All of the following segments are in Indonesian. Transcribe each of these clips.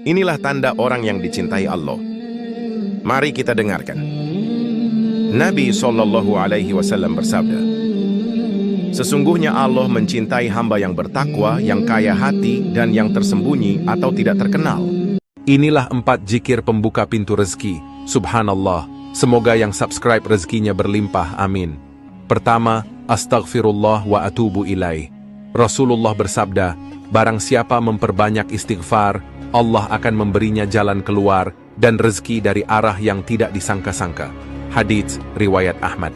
Inilah tanda orang yang dicintai Allah. Mari kita dengarkan. Nabi SAW bersabda, sesungguhnya Allah mencintai hamba yang bertakwa, yang kaya hati, dan yang tersembunyi atau tidak terkenal. Inilah 4 zikir pembuka pintu rezeki. Subhanallah. Semoga yang subscribe rezekinya berlimpah. Amin. Pertama, astaghfirullah wa atubu ilaih. Rasulullah bersabda, barang siapa memperbanyak istighfar, Allah akan memberinya jalan keluar dan rezeki dari arah yang tidak disangka-sangka. Hadits riwayat Ahmad.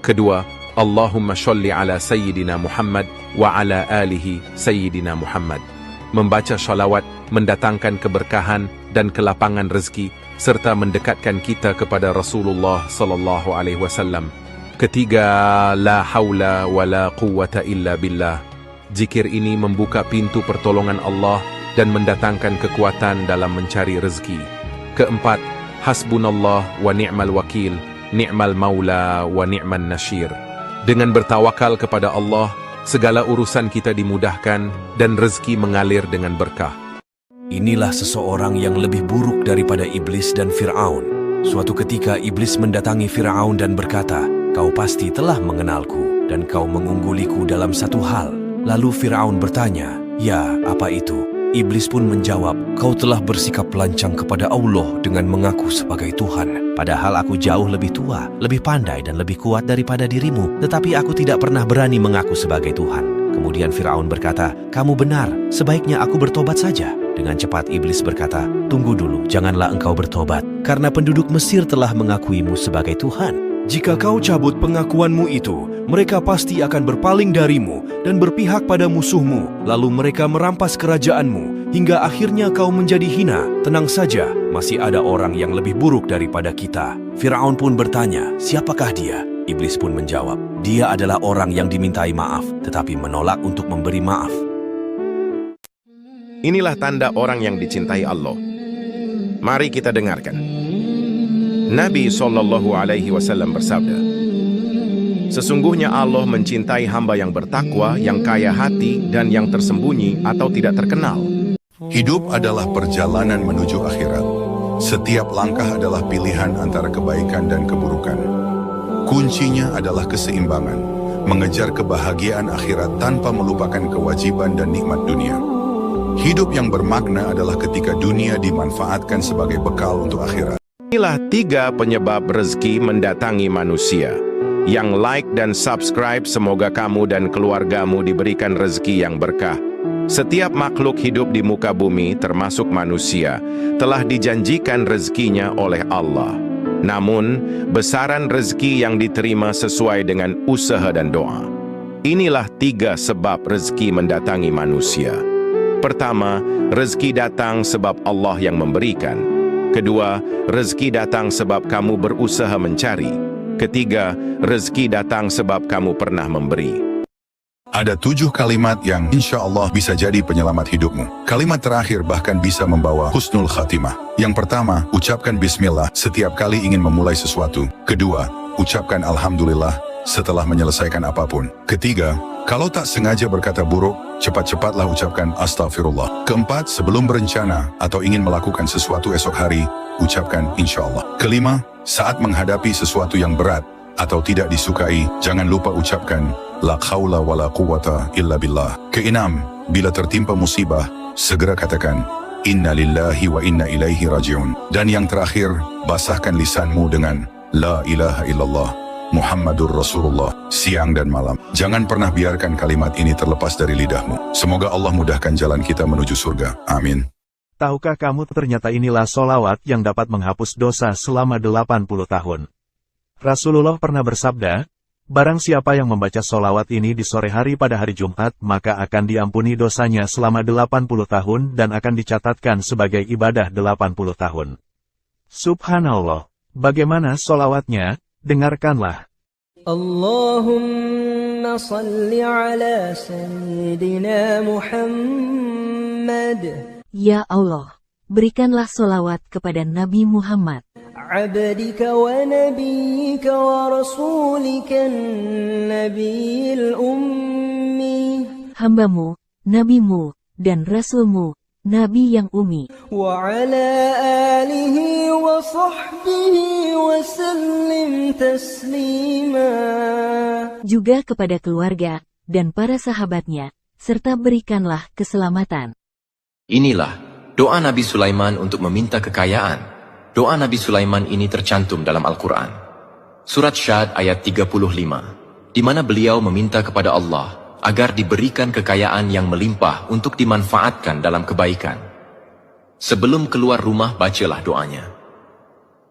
Kedua, Allahumma sholli ala Sayyidina Muhammad wa ala alihi Sayyidina Muhammad. Membaca sholawat mendatangkan keberkahan dan kelapangan rezeki serta mendekatkan kita kepada Rasulullah sallallahu alaihi wasallam. Ketiga, la haula wa la quwwata illa billah. Zikir ini membuka pintu pertolongan Allah dan mendatangkan kekuatan dalam mencari rezeki. Keempat, hasbunallah wa ni'mal wakil, ni'mal maula wa ni'man nasyir. Dengan bertawakal kepada Allah, segala urusan kita dimudahkan dan rezeki mengalir dengan berkah. Inilah seseorang yang lebih buruk daripada iblis dan Fir'aun. Suatu ketika iblis mendatangi Fir'aun dan berkata, "Kau pasti telah mengenalku dan kau mengungguliku dalam satu hal." Lalu Fir'aun bertanya, "Ya, apa itu?" Iblis pun menjawab, "Kau telah bersikap lancang kepada Allah dengan mengaku sebagai Tuhan. Padahal aku jauh lebih tua, lebih pandai dan lebih kuat daripada dirimu. Tetapi aku tidak pernah berani mengaku sebagai Tuhan." Kemudian Fir'aun berkata, "Kamu benar, sebaiknya aku bertobat saja." Dengan cepat iblis berkata, "Tunggu dulu, janganlah engkau bertobat, karena penduduk Mesir telah mengakuimu sebagai Tuhan. Jika kau cabut pengakuanmu itu, mereka pasti akan berpaling darimu dan berpihak pada musuhmu. Lalu mereka merampas kerajaanmu, hingga akhirnya kau menjadi hina. Tenang saja, masih ada orang yang lebih buruk daripada kita." Fir'aun pun bertanya, "Siapakah dia?" Iblis pun menjawab, "Dia adalah orang yang dimintai maaf, tetapi menolak untuk memberi maaf." Inilah tanda orang yang dicintai Allah. Mari kita dengarkan. Nabi SAW bersabda, sesungguhnya Allah mencintai hamba yang bertakwa, yang kaya hati, dan yang tersembunyi atau tidak terkenal. Hidup adalah perjalanan menuju akhirat. Setiap langkah adalah pilihan antara kebaikan dan keburukan. Kuncinya adalah keseimbangan, mengejar kebahagiaan akhirat tanpa melupakan kewajiban dan nikmat dunia. Hidup yang bermakna adalah ketika dunia dimanfaatkan sebagai bekal untuk akhirat. Inilah 3 penyebab rezeki mendatangi manusia. Yang like dan subscribe, semoga kamu dan keluargamu diberikan rezeki yang berkah. Setiap makhluk hidup di muka bumi, termasuk manusia, telah dijanjikan rezekinya oleh Allah. Namun, besaran rezeki yang diterima sesuai dengan usaha dan doa. Inilah 3 sebab rezeki mendatangi manusia. Pertama, rezeki datang sebab Allah yang memberikan. Kedua, rezeki datang sebab kamu berusaha mencari. Ketiga, rezeki datang sebab kamu pernah memberi. Ada 7 kalimat yang insya Allah bisa jadi penyelamat hidupmu. Kalimat terakhir bahkan bisa membawa husnul khatimah. Yang pertama, ucapkan bismillah setiap kali ingin memulai sesuatu. Kedua, ucapkan alhamdulillah setelah menyelesaikan apapun. Ketiga, kalau tak sengaja berkata buruk, cepat-cepatlah ucapkan astagfirullah. Keempat, sebelum berencana atau ingin melakukan sesuatu esok hari, ucapkan insya Allah. Kelima, saat menghadapi sesuatu yang berat atau tidak disukai, jangan lupa ucapkan la haula wa la quwwata illa billah. Keenam, bila tertimpa musibah, segera katakan inna lillahi wa inna ilaihi rajiun. Dan yang terakhir, basahkan lisanmu dengan la ilaha illallah Muhammadur Rasulullah siang dan malam. Jangan pernah biarkan kalimat ini terlepas dari lidahmu. Semoga Allah mudahkan jalan kita menuju surga. Amin. Tahukah kamu ternyata inilah solawat yang dapat menghapus dosa selama 80 tahun. Rasulullah pernah bersabda, barang siapa yang membaca solawat ini di sore hari pada hari Jumat, maka akan diampuni dosanya selama 80 tahun dan akan dicatatkan sebagai ibadah 80 tahun. Subhanallah. Bagaimana solawatnya? Dengarkanlah. Allahumma salli ala Sayyidina Muhammad. Ya Allah, berikanlah solawat kepada Nabi Muhammad, Abdika wa nabiyika wa rasulika nabiyil ummi. hambamu, nabimu, dan rasulmu, Nabi yang umi, وعلى آله وصحبه وسلم تسليما. juga kepada keluarga dan para sahabatnya, serta berikanlah keselamatan. Inilah doa Nabi Sulaiman untuk meminta kekayaan. Doa Nabi Sulaiman ini tercantum dalam Al-Quran. Surat Syad ayat 35, di mana beliau meminta kepada Allah agar diberikan kekayaan yang melimpah untuk dimanfaatkan dalam kebaikan. Sebelum keluar rumah, bacalah doanya.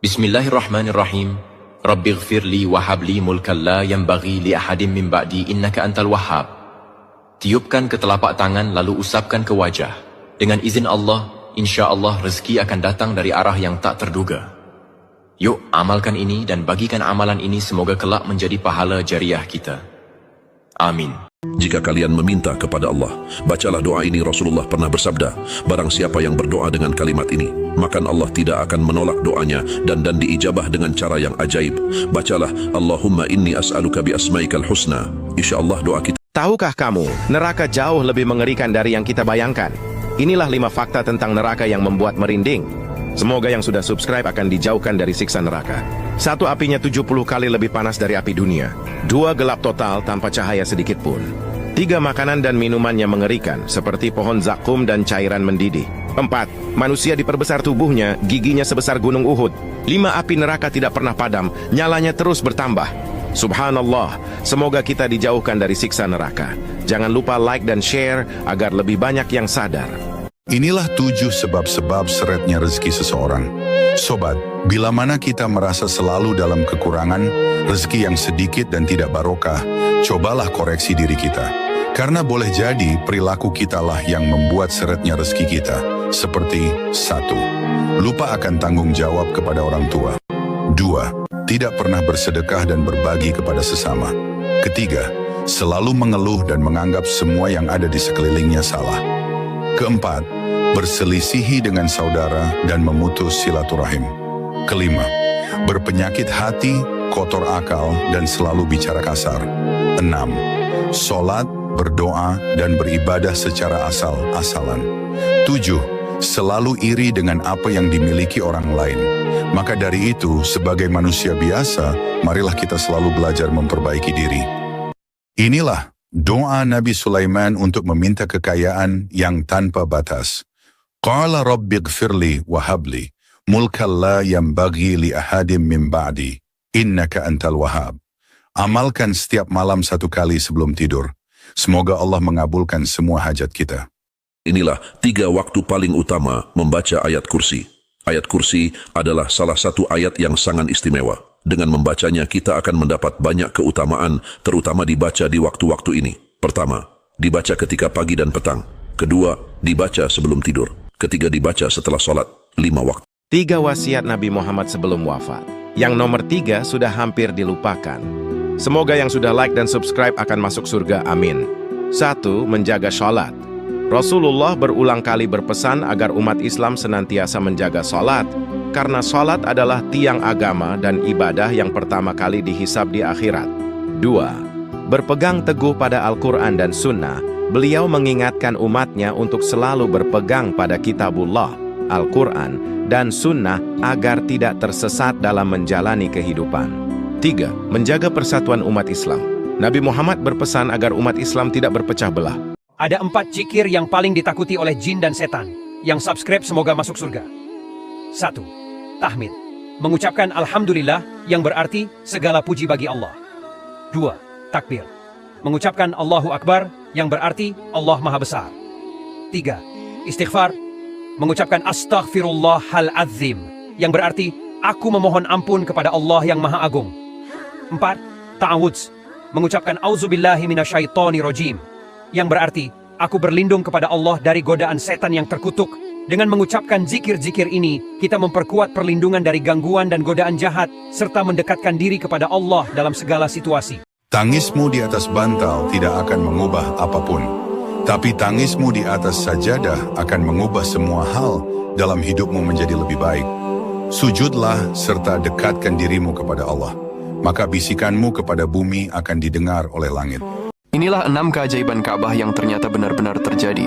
Bismillahirrahmanirrahim. Rabbighfirli wahabli mulkan la yanbaghi li ahadim min ba'di innaka antal wahhab. Tiupkan ke telapak tangan lalu usapkan ke wajah. Dengan izin Allah, insya Allah rezeki akan datang dari arah yang tak terduga. Yuk, amalkan ini dan bagikan amalan ini, semoga kelak menjadi pahala jariah kita. Amin. Jika kalian meminta kepada Allah, bacalah doa ini. Rasulullah pernah bersabda, barang siapa yang berdoa dengan kalimat ini, maka Allah tidak akan menolak doanya dan diijabah dengan cara yang ajaib. Bacalah, Allahumma inni as'aluka bi asmaikal husna. Insyaallah doa kita. Tahukah kamu, neraka jauh lebih mengerikan dari yang kita bayangkan? Inilah 5 fakta tentang neraka yang membuat merinding. Semoga yang sudah subscribe akan dijauhkan dari siksa neraka. 1. Apinya 70 kali lebih panas dari api dunia. 2. Gelap total tanpa cahaya sedikit pun. 3. Makanan dan minumannya mengerikan, seperti pohon zakum dan cairan mendidih. 4. Manusia diperbesar tubuhnya, giginya sebesar gunung Uhud. 5. Api neraka tidak pernah padam, nyalanya terus bertambah. Subhanallah, semoga kita dijauhkan dari siksa neraka. Jangan lupa like dan share agar lebih banyak yang sadar. Inilah 7 sebab-sebab seretnya rezeki seseorang. Sobat, bila mana kita merasa selalu dalam kekurangan, rezeki yang sedikit dan tidak barokah, cobalah koreksi diri kita. Karena boleh jadi perilaku kitalah yang membuat seretnya rezeki kita. Seperti 1. Lupa akan tanggung jawab kepada orang tua. 2. Tidak pernah bersedekah dan berbagi kepada sesama. 3. Selalu mengeluh dan menganggap semua yang ada di sekelilingnya salah. 4. Berselisihi dengan saudara dan memutus silaturahim. 5. Berpenyakit hati, kotor akal, dan selalu bicara kasar. 6. Sholat, berdoa, dan beribadah secara asal-asalan. 7. Selalu iri dengan apa yang dimiliki orang lain. Maka dari itu, sebagai manusia biasa, marilah kita selalu belajar memperbaiki diri. Inilah doa Nabi Sulaiman untuk meminta kekayaan yang tanpa batas. Qala rabbighfirli wahabli mulkan la yanbaghi li ahadim min ba'di innaka antal wahhab. Amalkan setiap malam 1 kali sebelum tidur. Semoga Allah mengabulkan semua hajat kita. Inilah 3 waktu paling utama membaca ayat kursi. Ayat kursi adalah salah satu ayat yang sangat istimewa. Dengan membacanya kita akan mendapat banyak keutamaan, terutama dibaca di waktu-waktu ini. Pertama, dibaca ketika pagi dan petang. Kedua, dibaca sebelum tidur. Ketiga, dibaca setelah sholat 5 waktu. 3 wasiat Nabi Muhammad sebelum wafat. Yang nomor 3 sudah hampir dilupakan. Semoga yang sudah like dan subscribe akan masuk surga, amin. 1. Menjaga sholat. Rasulullah berulang kali berpesan agar umat Islam senantiasa menjaga sholat, karena sholat adalah tiang agama dan ibadah yang pertama kali dihisab di akhirat. 2. Berpegang teguh pada Al-Quran dan Sunnah. Beliau mengingatkan umatnya untuk selalu berpegang pada Kitabullah, Al-Quran, dan Sunnah agar tidak tersesat dalam menjalani kehidupan. 3. Menjaga persatuan umat Islam. Nabi Muhammad berpesan agar umat Islam tidak berpecah belah. Ada 4 zikir yang paling ditakuti oleh jin dan setan. Yang subscribe semoga masuk surga. 1. Tahmid. Mengucapkan Alhamdulillah yang berarti segala puji bagi Allah. 2. Takbir. Mengucapkan Allahu Akbar yang berarti Allah Maha Besar. 3. Istighfar. Mengucapkan Astaghfirullahaladzim yang berarti aku memohon ampun kepada Allah yang Maha Agung. 4. Ta'awudz. Mengucapkan Auzubillahi minasyaitonirrajim yang berarti aku berlindung kepada Allah dari godaan setan yang terkutuk. Dengan mengucapkan zikir-zikir ini, kita memperkuat perlindungan dari gangguan dan godaan jahat, serta mendekatkan diri kepada Allah dalam segala situasi. Tangismu di atas bantal tidak akan mengubah apapun. Tapi tangismu di atas sajadah akan mengubah semua hal dalam hidupmu menjadi lebih baik. Sujudlah serta dekatkan dirimu kepada Allah. Maka bisikanmu kepada bumi akan didengar oleh langit. Inilah 6 keajaiban Ka'bah yang ternyata benar-benar terjadi.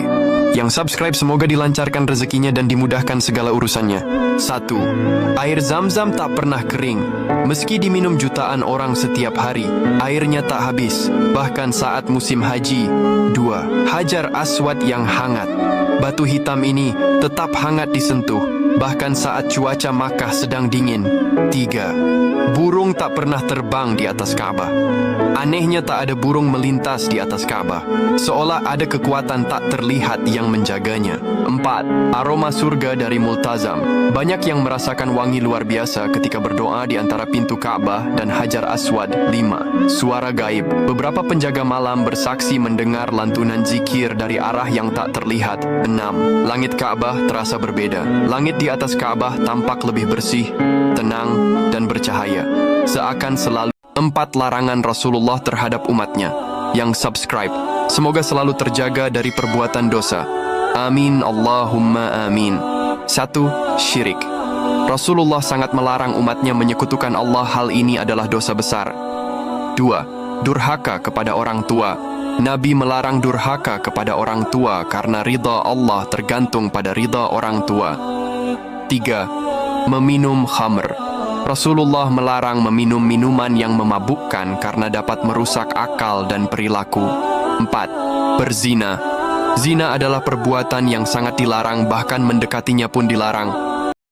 Yang subscribe semoga dilancarkan rezekinya dan dimudahkan segala urusannya. 1. Air Zam-Zam tak pernah kering. Meski diminum jutaan orang setiap hari, airnya tak habis, bahkan saat musim haji. 2. Hajar Aswad yang hangat. Batu hitam ini tetap hangat disentuh, bahkan saat cuaca Makkah sedang dingin. 3. Burung tak pernah terbang di atas Ka'bah. Anehnya tak ada burung melintas di atas Ka'bah, seolah ada kekuatan tak terlihat yang menjaganya. 4. Aroma surga dari Multazam. Banyak yang merasakan wangi luar biasa ketika berdoa di antara pintu Ka'bah dan Hajar Aswad. 5. Suara gaib. Beberapa penjaga malam bersaksi mendengar lantunan zikir dari arah yang tak terlihat. 6. Langit Ka'bah terasa berbeda. Langit di atas Ka'bah tampak lebih bersih, tenang, dan bercahaya. Seakan selalu 4 larangan Rasulullah terhadap umatnya. Yang subscribe, semoga selalu terjaga dari perbuatan dosa. Amin Allahumma amin. 1. Syirik. Rasulullah sangat melarang umatnya menyekutukan Allah. Hal ini adalah dosa besar. 2. Durhaka kepada orang tua. Nabi melarang durhaka kepada orang tua karena ridha Allah tergantung pada ridha orang tua. 3. Meminum khamr. Rasulullah melarang meminum minuman yang memabukkan karena dapat merusak akal dan perilaku. 4. Berzina. Zina adalah perbuatan yang sangat dilarang, bahkan mendekatinya pun dilarang.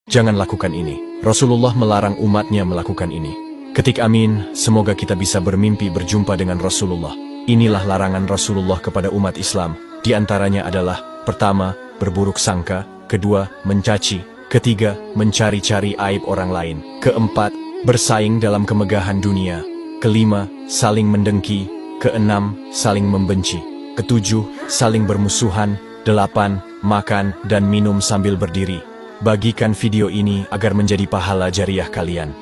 Jangan lakukan ini. Rasulullah melarang umatnya melakukan ini. Ketik amin, semoga kita bisa bermimpi berjumpa dengan Rasulullah. Inilah larangan Rasulullah kepada umat Islam. Di antaranya adalah: pertama, berburuk sangka; kedua, mencaci; ketiga, mencari-cari aib orang lain; keempat, bersaing dalam kemegahan dunia; kelima, saling mendengki; keenam, saling membenci; ketujuh, saling bermusuhan; 8. Makan dan minum sambil berdiri. Bagikan video ini agar menjadi pahala jariah kalian.